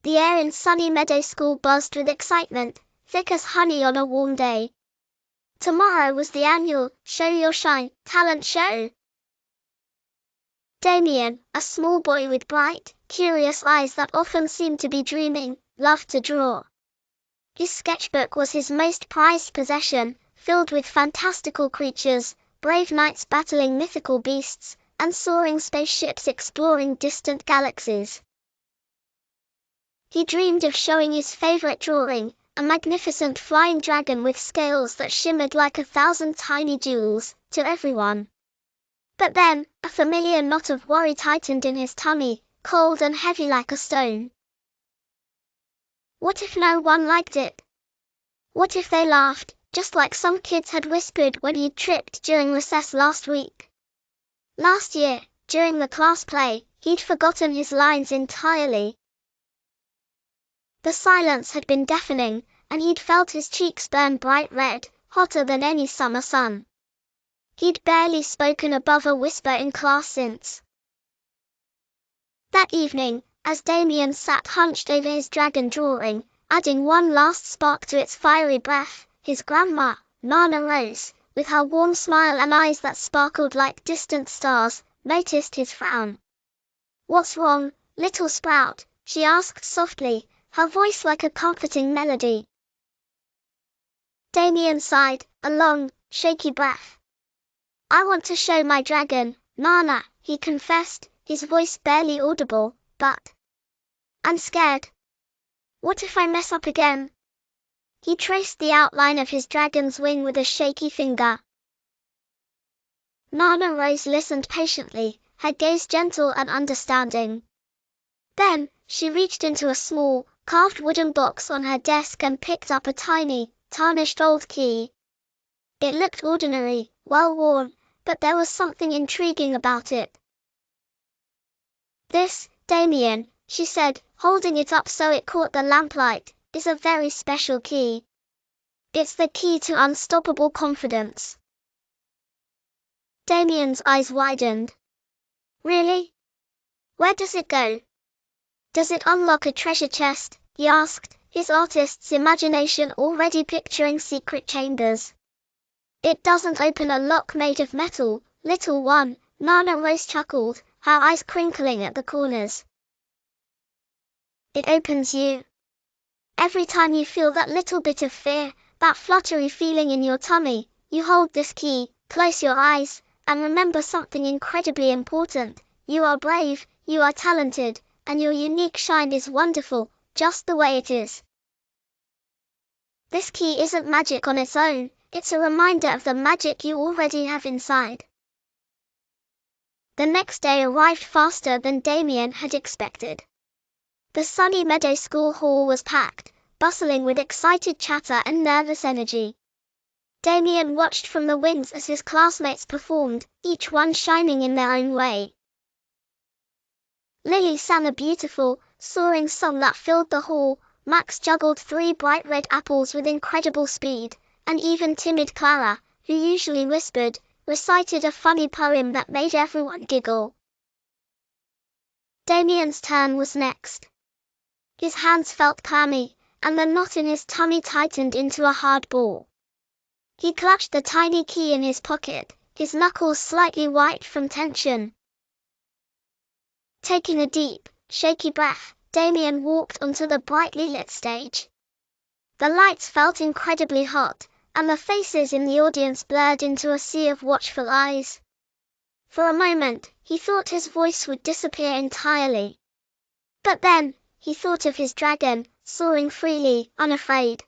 The air in Sunny Meadow School buzzed with excitement, thick as honey on a warm day. Tomorrow was the annual Show Your Shine talent show. Damian, a small boy with bright, curious eyes that often seemed to be dreaming, loved to draw. His sketchbook was his most prized possession, filled with fantastical creatures, brave knights battling mythical beasts, and soaring spaceships exploring distant galaxies. He dreamed of showing his favorite drawing, a magnificent flying dragon with scales that shimmered like 1,000 tiny jewels, to everyone. But then, a familiar knot of worry tightened in his tummy, cold and heavy like a stone. What if no one liked it? What if they laughed, just like some kids had whispered when he'd tripped during recess last week? Last year, during the class play, he'd forgotten his lines entirely. The silence had been deafening, and he'd felt his cheeks burn bright red, hotter than any summer sun. He'd barely spoken above a whisper in class since. That evening, as Damian sat hunched over his dragon drawing, adding one last spark to its fiery breath, his grandma, Nana Rose, with her warm smile and eyes that sparkled like distant stars, noticed his frown. "What's wrong, little sprout?" she asked softly, her voice like a comforting melody. Damian sighed, a long, shaky breath. "I want to show my dragon, Nana," he confessed, his voice barely audible, "but I'm scared. What if I mess up again?" He traced the outline of his dragon's wing with a shaky finger. Nana Rose listened patiently, her gaze gentle and understanding. Then, she reached into a small, carved wooden box on her desk and picked up a tiny, tarnished old key. It looked ordinary, well-worn, but there was something intriguing about it. "This, Damian," she said, holding it up so it caught the lamplight, "is a very special key. It's the key to unstoppable confidence." Damian's eyes widened. "Really? Where does it go? Does it unlock a treasure chest?" he asked, his artist's imagination already picturing secret chambers. "It doesn't open a lock made of metal, little one," Nana Rose chuckled, her eyes crinkling at the corners. "It opens you. Every time you feel that little bit of fear, that fluttery feeling in your tummy, you hold this key, close your eyes, and remember something incredibly important. You are brave, you are talented, and your unique shine is wonderful, just the way it is. This key isn't magic on its own, it's a reminder of the magic you already have inside." The next day arrived faster than Damian had expected. The Sunny Meadow School hall was packed, bustling with excited chatter and nervous energy. Damian watched from the wings as his classmates performed, each one shining in their own way. Lily sang a beautiful, soaring song that filled the hall, Max juggled 3 bright red apples with incredible speed, and even timid Clara, who usually whispered, recited a funny poem that made everyone giggle. Damian's turn was next. His hands felt clammy, and the knot in his tummy tightened into a hard ball. He clutched the tiny key in his pocket, his knuckles slightly white from tension. Taking a deep, shaky breath, Damian walked onto the brightly lit stage. The lights felt incredibly hot, and the faces in the audience blurred into a sea of watchful eyes. For a moment, he thought his voice would disappear entirely. But then, he thought of his dragon, soaring freely, unafraid.